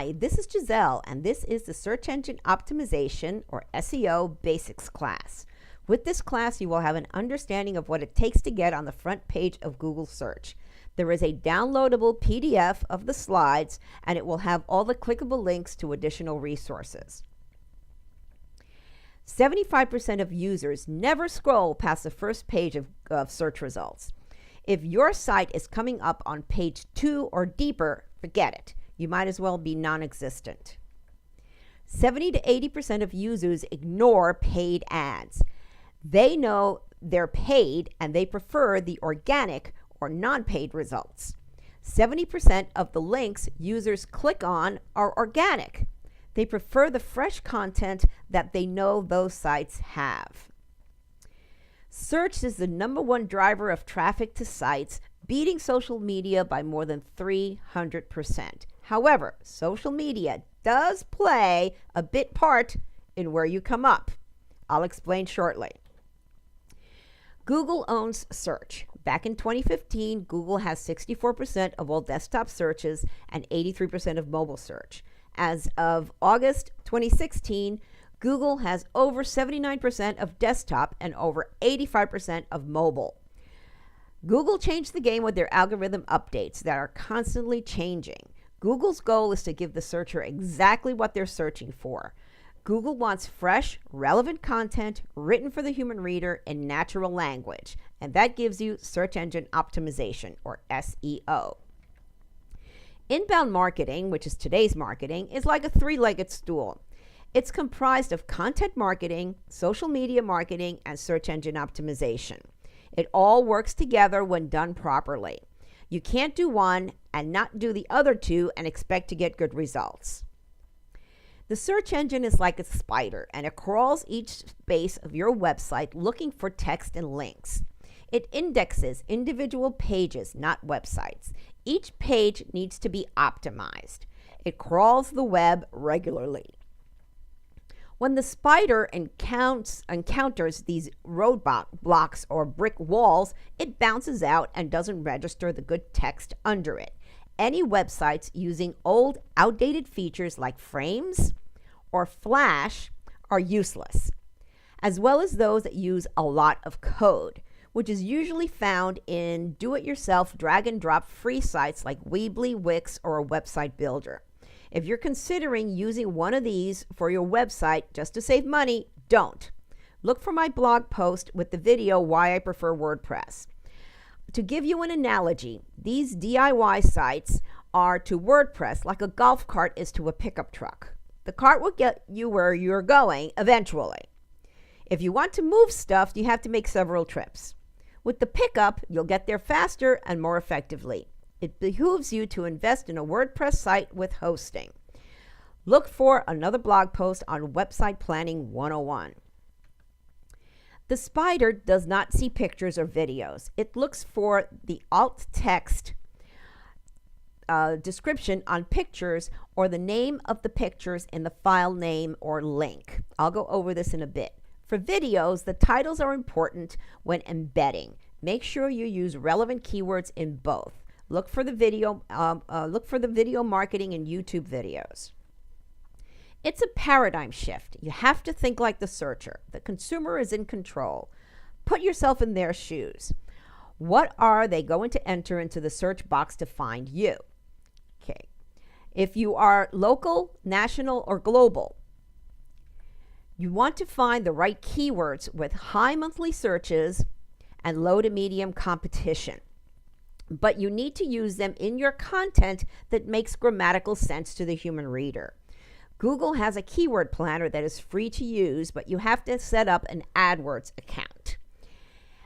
Hi, this is Giselle, and this is the Search Engine Optimization, or SEO, Basics class. With this class, you will have an understanding of what it takes to get on the front page of Google search. There is a downloadable PDF of the slides, and it will have all the clickable links to additional resources. 75% of users never scroll past the first page of search results. If your site is coming up on page 2 or deeper, forget it. You might as well be non-existent. 70 to 80% of users ignore paid ads. They know they're paid and they prefer the organic or non-paid results. 70% of the links users click on are organic. They prefer the fresh content that they know those sites have. Search is the #1 driver of traffic to sites, beating social media by more than 300%. However, social media does play a bit part in where you come up. I'll explain shortly. Google owns search. Back in 2015, Google has 64% of all desktop searches and 83% of mobile search. As of August 2016, Google has over 79% of desktop and over 85% of mobile. Google changed the game with their algorithm updates that are constantly changing. Google's goal is to give the searcher exactly what they're searching for. Google wants fresh, relevant content written for the human reader in natural language, and that gives you search engine optimization, or SEO. Inbound marketing, which is today's marketing, is like a three-legged stool. It's comprised of content marketing, social media marketing, and search engine optimization. It all works together when done properly. You can't do one and not do the other two and expect to get good results. The search engine is like a spider, and it crawls each space of your website looking for text and links. It indexes individual pages, not websites. Each page needs to be optimized. It crawls the web regularly. When the spider encounters these roadblocks or brick walls, it bounces out and doesn't register the good text under it. Any websites using old, outdated features like frames or Flash are useless, as well as those that use a lot of code, which is usually found in do-it-yourself drag-and-drop free sites like Weebly, Wix, or a website builder. If you're considering using one of these for your website just to save money, don't. Look for my blog post with the video Why I Prefer WordPress. To give you an analogy, these DIY sites are to WordPress like a golf cart is to a pickup truck. The cart will get you where you're going eventually. If you want to move stuff, you have to make several trips. With the pickup, you'll get there faster and more effectively. It behooves you to invest in a WordPress site with hosting. Look for another blog post on Website Planning 101. The spider does not see pictures or videos. It looks for the alt text description on pictures or the name of the pictures in the file name or link. I'll go over this in a bit. For videos, the titles are important when embedding. Make sure you use relevant keywords in both. Look for the video marketing in YouTube videos. It's a paradigm shift. You have to think like the searcher. The consumer is in control. Put yourself in their shoes. What are they going to enter into the search box to find you? Okay. If you are local, national, or global, you want to find the right keywords with high monthly searches and low to medium competition. But you need to use them in your content that makes grammatical sense to the human reader. Google has a keyword planner that is free to use, but you have to set up an AdWords account.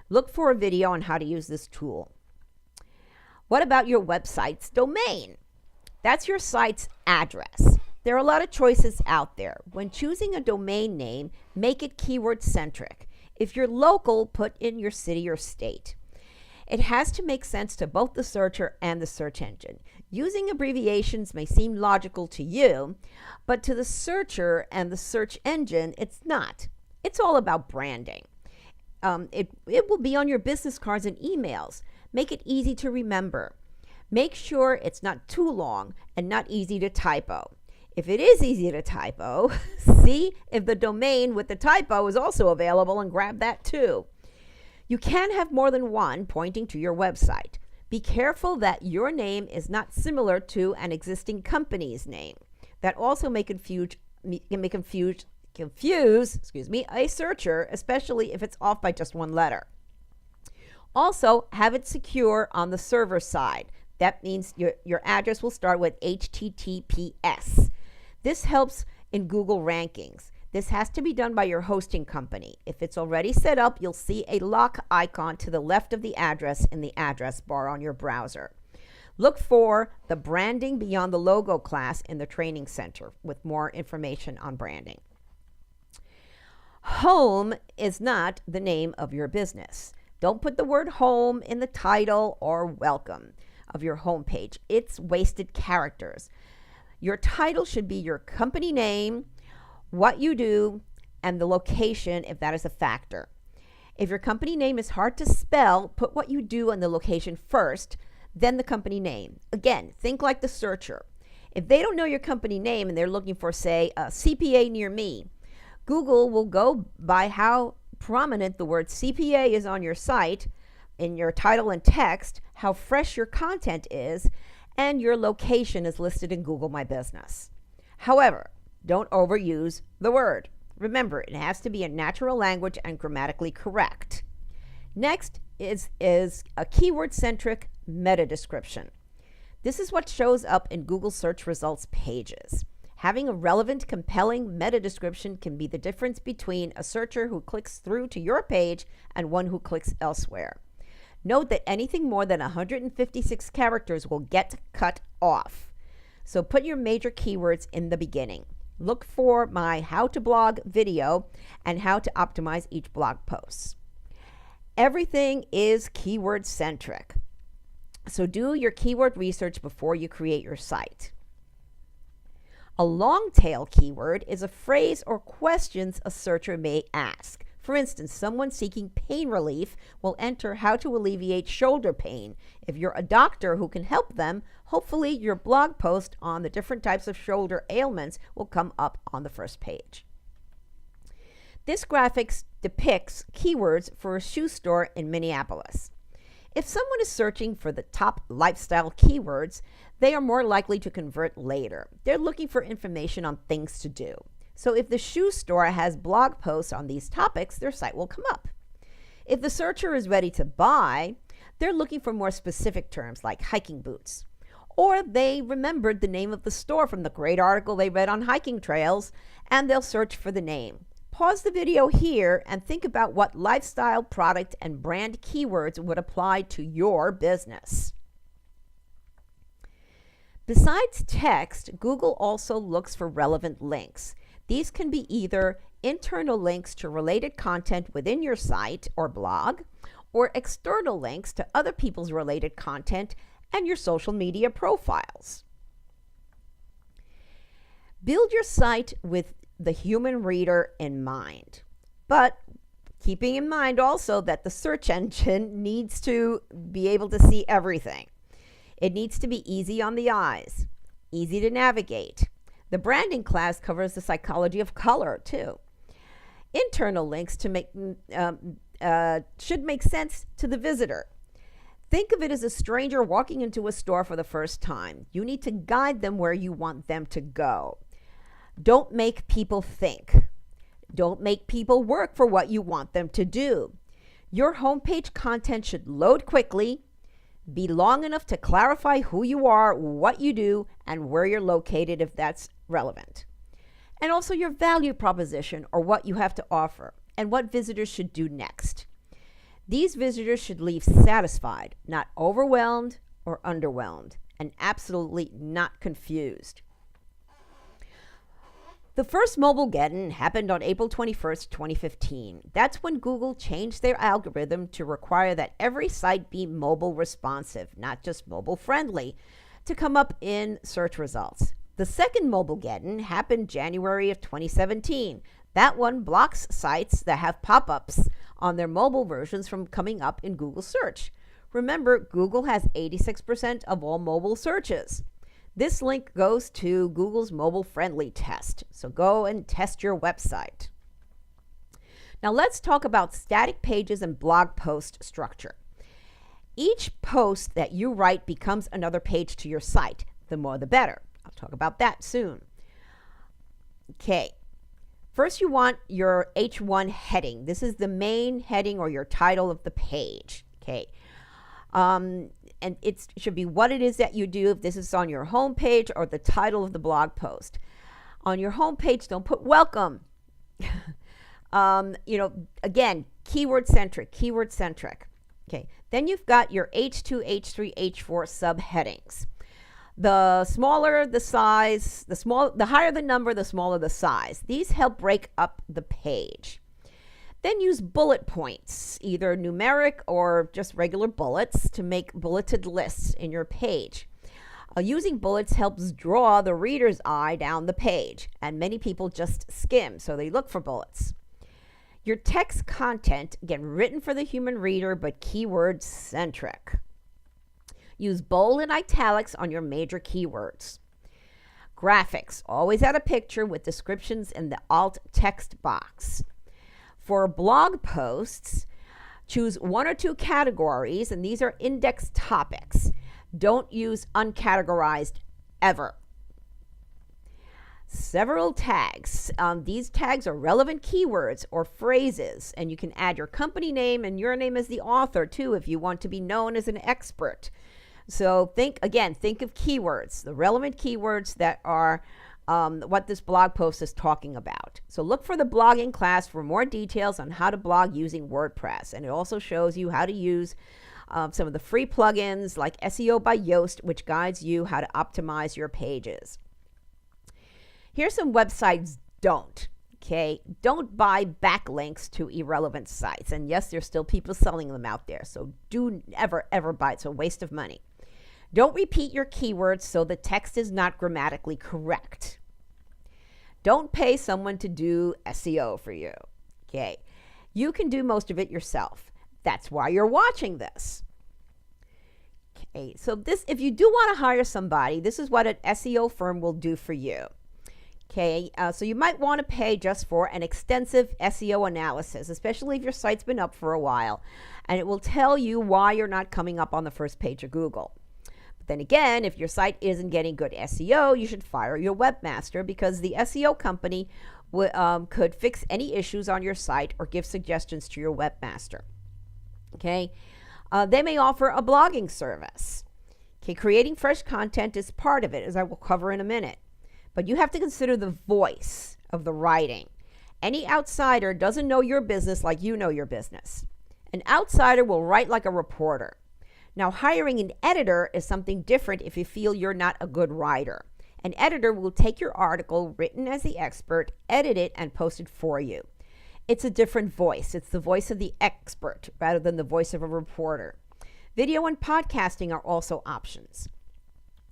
Look for a video on how to use this tool. What about your website's domain? That's your site's address. There are a lot of choices out there. When choosing a domain name, make it keyword-centric. If you're local, put in your city or state. It has to make sense to both the searcher and the search engine. Using abbreviations may seem logical to you, but to the searcher and the search engine, it's not. It's all about branding. It will be on your business cards and emails. Make it easy to remember. Make sure it's not too long and not easy to typo. If it is easy to typo, see if the domain with the typo is also available and grab that too. You can have more than one pointing to your website. Be careful that your name is not similar to an existing company's name. That also may confuse a searcher, especially if it's off by just one letter. Also, have it secure on the server side. That means your address will start with HTTPS. This helps in Google rankings. This has to be done by your hosting company. If it's already set up, you'll see a lock icon to the left of the address in the address bar on your browser. Look for the Branding Beyond the Logo class in the Training Center with more information on branding. Home is not the name of your business. Don't put the word home in the title or welcome of your homepage. It's wasted characters. Your title should be your company name, what you do, and the location if that is a factor. If your company name is hard to spell, put what you do and the location first, then the company name. Again, think like the searcher. If they don't know your company name and they're looking for, say, a CPA near me, Google will go by how prominent the word CPA is on your site, in your title and text, how fresh your content is, and your location is listed in Google My Business. However, don't overuse the word. Remember, it has to be a natural language and grammatically correct. Next is a keyword-centric meta description. This is what shows up in Google search results pages. Having a relevant, compelling meta description can be the difference between a searcher who clicks through to your page and one who clicks elsewhere. Note that anything more than 156 characters will get cut off. So put your major keywords in the beginning. Look for my How to Blog video and how to optimize each blog post. Everything is keyword centric. So do your keyword research before you create your site. A long tail keyword is a phrase or questions a searcher may ask. For instance, someone seeking pain relief will enter how to alleviate shoulder pain. If you're a doctor who can help them, hopefully your blog post on the different types of shoulder ailments will come up on the first page. This graphic depicts keywords for a shoe store in Minneapolis. If someone is searching for the top lifestyle keywords, they are more likely to convert later. They're looking for information on things to do. So if the shoe store has blog posts on these topics, their site will come up. If the searcher is ready to buy, they're looking for more specific terms like hiking boots. Or they remembered the name of the store from the great article they read on hiking trails, and they'll search for the name. Pause the video here and think about what lifestyle, product, and brand keywords would apply to your business. Besides text, Google also looks for relevant links. These can be either internal links to related content within your site or blog, or external links to other people's related content and your social media profiles. Build your site with the human reader in mind, but keeping in mind also that the search engine needs to be able to see everything. It needs to be easy on the eyes, easy to navigate. The branding class covers the psychology of color too. Internal links should make sense to the visitor. Think of it as a stranger walking into a store for the first time. You need to guide them where you want them to go. Don't make people think. Don't make people work for what you want them to do. Your homepage content should load quickly, be long enough to clarify who you are, what you do, and where you're located if that's relevant. And also your value proposition, or what you have to offer, and what visitors should do next. These visitors should leave satisfied, not overwhelmed or underwhelmed, and absolutely not confused. The first Mobilegeddon happened on April 21st, 2015. That's when Google changed their algorithm to require that every site be mobile responsive, not just mobile friendly, to come up in search results. The second Mobilegeddon happened January of 2017. That one blocks sites that have pop-ups on their mobile versions from coming up in Google search. Remember, Google has 86% of all mobile searches. This link goes to Google's mobile friendly test. So go and test your website. Now let's talk about static pages and blog post structure. Each post that you write becomes another page to your site. The more the better. I'll talk about that soon. Okay. First, you want your H1 heading. This is the main heading or your title of the page. Okay. And it should be what it is that you do, if this is on your home page or the title of the blog post. On your home page, don't put welcome. Again, keyword centric. Okay. Then you've got your H2, H3, H4 subheadings. The smaller the size, the higher the number, the smaller the size. These help break up the page. Then use bullet points, either numeric or just regular bullets, to make bulleted lists in your page. Using bullets helps draw the reader's eye down the page, and many people just skim, so they look for bullets. Your text content, again, written for the human reader, but keyword centric. Use bold and italics on your major keywords. Graphics, always add a picture with descriptions in the alt text box. For blog posts, choose one or two categories, and these are index topics. Don't use uncategorized ever. Several tags. These tags are relevant keywords or phrases, and you can add your company name and your name as the author too if you want to be known as an expert. So think of keywords, the relevant keywords that are what this blog post is talking about. So look for the blogging class for more details on how to blog using WordPress. And it also shows you how to use some of the free plugins like SEO by Yoast, which guides you how to optimize your pages. Here's some websites don't. Okay, don't buy backlinks to irrelevant sites. And yes, there's still people selling them out there. So do ever buy it. It's a waste of money. Don't repeat your keywords so the text is not grammatically correct. Don't pay someone to do SEO for you. Okay, you can do most of it yourself. That's why you're watching this. Okay, so if you do want to hire somebody, this is what an SEO firm will do for you. Okay, so you might want to pay just for an extensive SEO analysis, especially if your site's been up for a while, and it will tell you why you're not coming up on the first page of Google. But then again, if your site isn't getting good SEO, you should fire your webmaster, because the SEO company could fix any issues on your site or give suggestions to your webmaster. Okay, they may offer a blogging service. Okay, creating fresh content is part of it, as I will cover in a minute. But you have to consider the voice of the writing. Any outsider doesn't know your business like you know your business. An outsider will write like a reporter. Now, hiring an editor is something different if you feel you're not a good writer. An editor will take your article written as the expert, edit it, and post it for you. It's a different voice. It's the voice of the expert rather than the voice of a reporter. Video and podcasting are also options.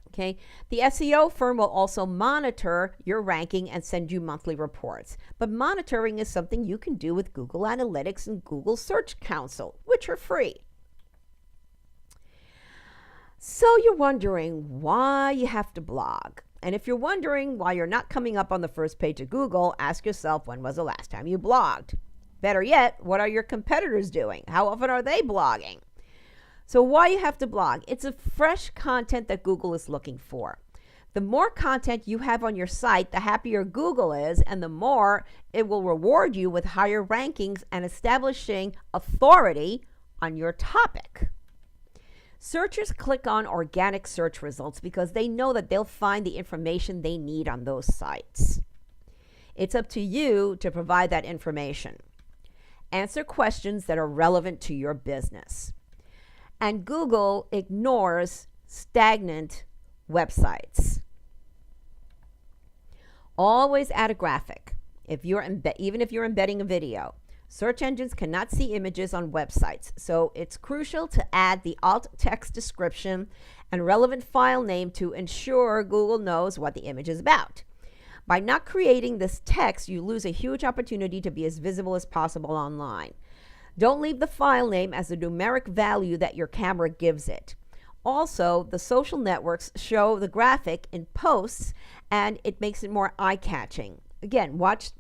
Okay, the SEO firm will also monitor your ranking and send you monthly reports. But monitoring is something you can do with Google Analytics and Google Search Console, which are free. So you're wondering why you have to blog. And if you're wondering why you're not coming up on the first page of Google, ask yourself, when was the last time you blogged? Better yet, what are your competitors doing? How often are they blogging? So why you have to blog? It's a fresh content that Google is looking for. The more content you have on your site, the happier Google is, and the more it will reward you with higher rankings and establishing authority on your topic. Searchers click on organic search results because they know that they'll find the information they need on those sites. It's up to you to provide that information. Answer questions that are relevant to your business. And Google ignores stagnant websites. Always add a graphic. Even if you're embedding a video. Search engines cannot see images on websites, so it's crucial to add the alt text description and relevant file name to ensure Google knows what the image is about. By not creating this text, you lose a huge opportunity to be as visible as possible online. Don't leave the file name as a numeric value that your camera gives it. Also, the social networks show the graphic in posts and it makes it more eye-catching. Again, watch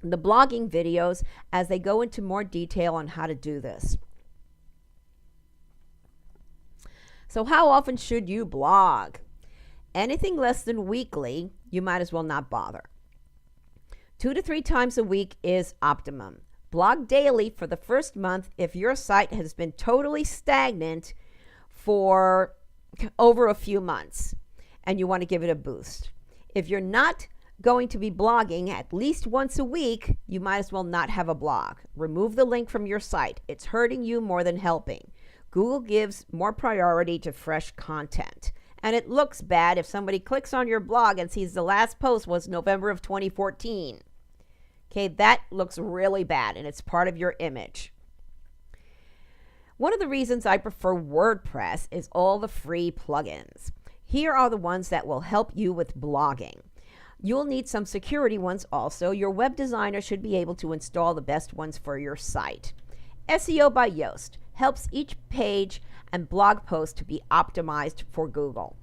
the blogging videos as they go into more detail on how to do this. So how often should you blog? Anything less than weekly, you might as well not bother. 2 to 3 times a week is optimum. Blog daily for the first month if your site has been totally stagnant for over a few months and you want to give it a boost. If you're not going to be blogging at least once a week, you might as well not have a blog. Remove the link from your site. It's hurting you more than helping. Google gives more priority to fresh content. And it looks bad if somebody clicks on your blog and sees the last post was November of 2014. Okay, that looks really bad and it's part of your image. One of the reasons I prefer WordPress is all the free plugins. Here are the ones that will help you with blogging. You'll need some security ones also. Your web designer should be able to install the best ones for your site. SEO by Yoast helps each page and blog post to be optimized for Google.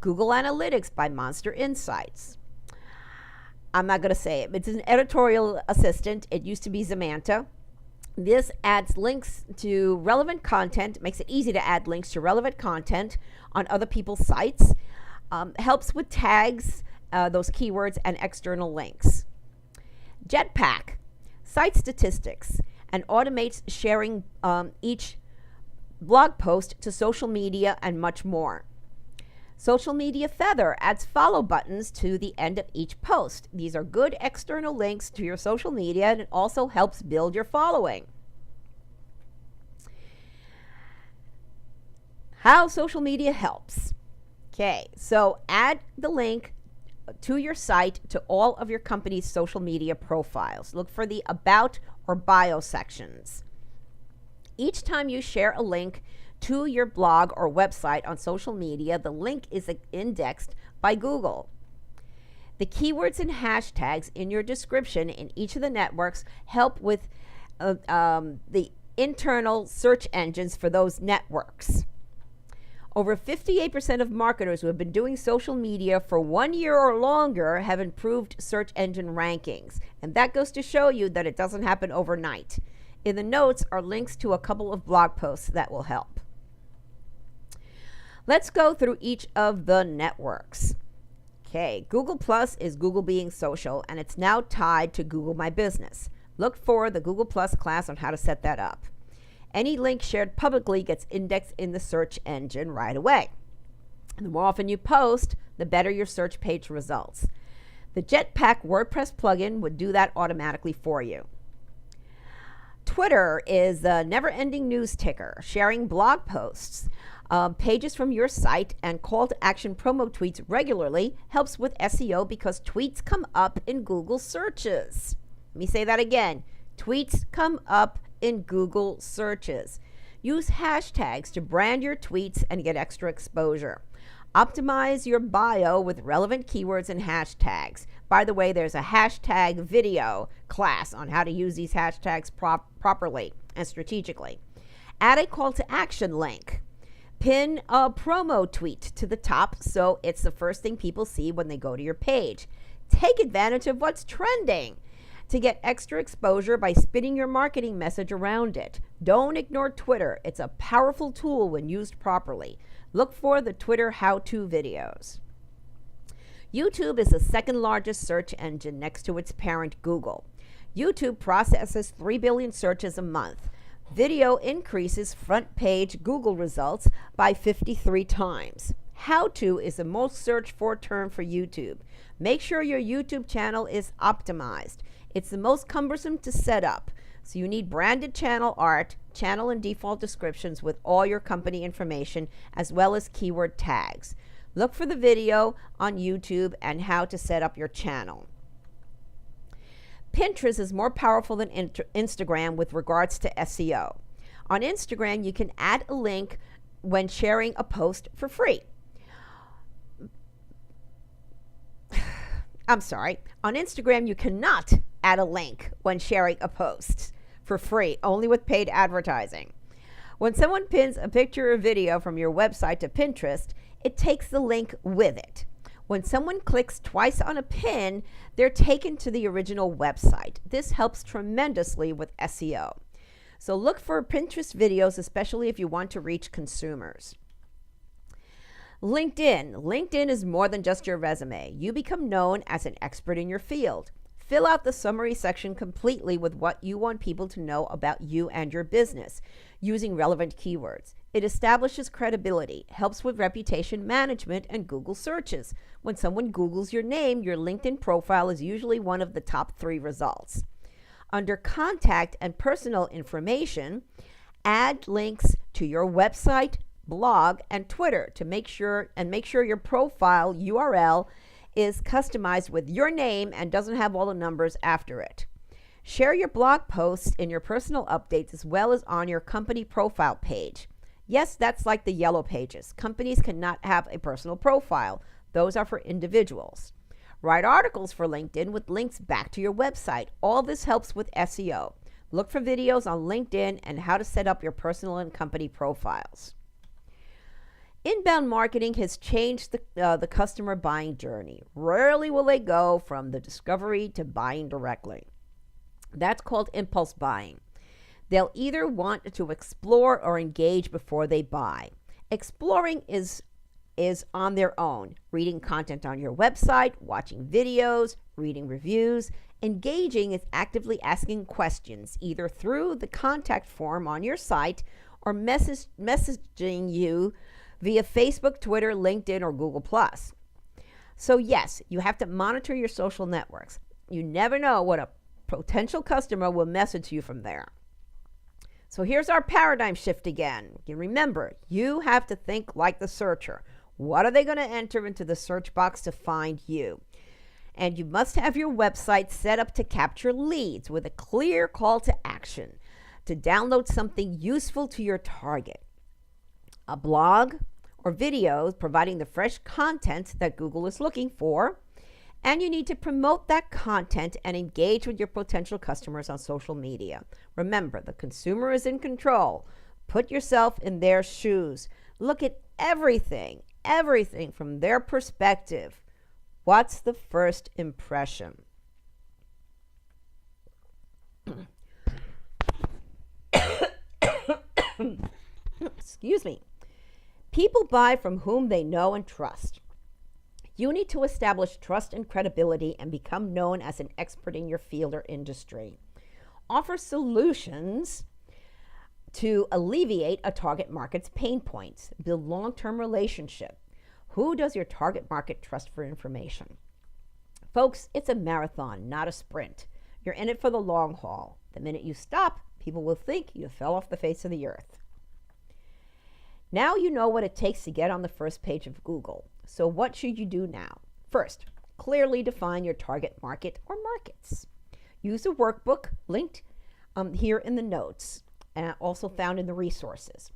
Google Analytics by Monster Insights. I'm not going to say it. It's an editorial assistant. It used to be Zamanta. This adds links to relevant content, makes it easy to add links to relevant content on other people's sites, helps with tags, those keywords, and external links. Jetpack, site statistics, and automates sharing each blog post to social media and much more. Social Media Feather adds follow buttons to the end of each post. These are good external links to your social media and it also helps build your following. How social media helps. Okay, so add the link to your site to all of your company's social media profiles. Look for the About or Bio sections. Each time you share a link to your blog or website on social media, the link is indexed by Google. The keywords and hashtags in your description in each of the networks help with the internal search engines for those networks. Over 58% of marketers who have been doing social media for 1 year or longer have improved search engine rankings. And that goes to show you that it doesn't happen overnight. In the notes are links to a couple of blog posts that will help. Let's go through each of the networks. Okay, Google Plus is Google Being Social, and it's now tied to Google My Business. Look for the Google Plus class on how to set that up. Any link shared publicly gets indexed in the search engine right away. And the more often you post, the better your search page results. The Jetpack WordPress plugin would do that automatically for you. Twitter is a never-ending news ticker, sharing blog posts, pages from your site, and call to action promo tweets regularly helps with SEO because tweets come up in Google searches. Let me say that again. Tweets come up in Google searches. Use hashtags to brand your tweets and get extra exposure. Optimize your bio with relevant keywords and hashtags. By the way, there's a hashtag video class on how to use these hashtags properly and strategically. Add a call to action link. Pin a promo tweet to the top so it's the first thing people see when they go to your page. Take advantage of what's trending to get extra exposure by spinning your marketing message around it. Don't ignore Twitter. It's a powerful tool when used properly. Look for the Twitter how-to videos. YouTube is the second largest search engine next to its parent Google. YouTube processes 3 billion searches a month. Video increases front page Google results by 53 times. How-to is the most searched for term for YouTube. Make sure your YouTube channel is optimized. It's the most cumbersome to set up. So you need branded channel art, channel and default descriptions with all your company information, as well as keyword tags. Look for the video on YouTube and how to set up your channel. Pinterest is more powerful than Instagram with regards to SEO. On Instagram, you can add a link when sharing a post for free. I'm sorry. On Instagram, you cannot add a link when sharing a post for free, only with paid advertising. When someone pins a picture or video from your website to Pinterest, it takes the link with it. When someone clicks twice on a pin, they're taken to the original website. This helps tremendously with SEO. So look for Pinterest videos, especially if you want to reach consumers. LinkedIn. LinkedIn is more than just your resume. You become known as an expert in your field. Fill out the summary section completely with what you want people to know about you and your business, using relevant keywords. It establishes credibility, helps with reputation management and Google searches. When someone Googles your name, your LinkedIn profile is usually one of the top 3 results. Under contact and personal information, add links to your website, blog, and Twitter to make sure your profile URL is customized with your name and doesn't have all the numbers after it. Share your blog posts in your personal updates as well as on your company profile page. Yes, that's like the yellow pages. Companies cannot have a personal profile. Those are for individuals. Write articles for LinkedIn with links back to your website. All this helps with SEO. Look for videos on LinkedIn and how to set up your personal and company profiles. Inbound marketing has changed the customer buying journey. Rarely will they go from the discovery to buying directly. That's called impulse buying. They'll either want to explore or engage before they buy. Exploring is on their own, reading content on your website, watching videos, reading reviews. Engaging is actively asking questions, either through the contact form on your site or messaging you via Facebook, Twitter, LinkedIn, or Google+. So yes, you have to monitor your social networks. You never know what a potential customer will message you from there. So here's our paradigm shift again. You remember, you have to think like the searcher. What are they going to enter into the search box to find you? And you must have your website set up to capture leads with a clear call to action to download something useful to your target. A blog or videos providing the fresh content that Google is looking for. And you need to promote that content and engage with your potential customers on social media. Remember, the consumer is in control. Put yourself in their shoes. Look at everything from their perspective. What's the first impression? Excuse me. People buy from whom they know and trust. You need to establish trust and credibility and become known as an expert in your field or industry. Offer solutions to alleviate a target market's pain points. Build long-term relationship. Who does your target market trust for information? Folks, it's a marathon, not a sprint. You're in it for the long haul. The minute you stop, people will think you fell off the face of the earth. Now you know what it takes to get on the first page of Google. So what should you do now? First, clearly define your target market or markets. Use a workbook linked here in the notes and also found in the resources.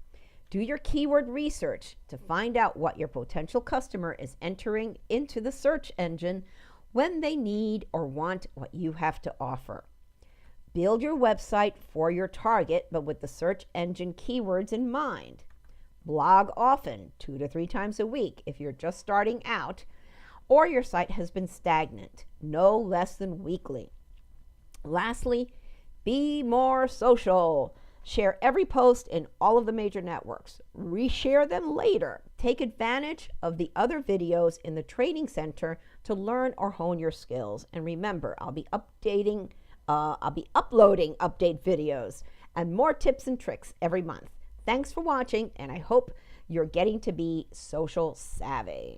Do your keyword research to find out what your potential customer is entering into the search engine when they need or want what you have to offer. Build your website for your target, but with the search engine keywords in mind. Blog often, 2 to 3 times a week if you're just starting out or your site has been stagnant, no less than weekly. Lastly, be more social. Share every post in all of the major networks. Reshare them later. Take advantage of the other videos in the training center to learn or hone your skills. And remember, I'll be uploading update videos and more tips and tricks every month. Thanks for watching, and I hope you're getting to be social savvy.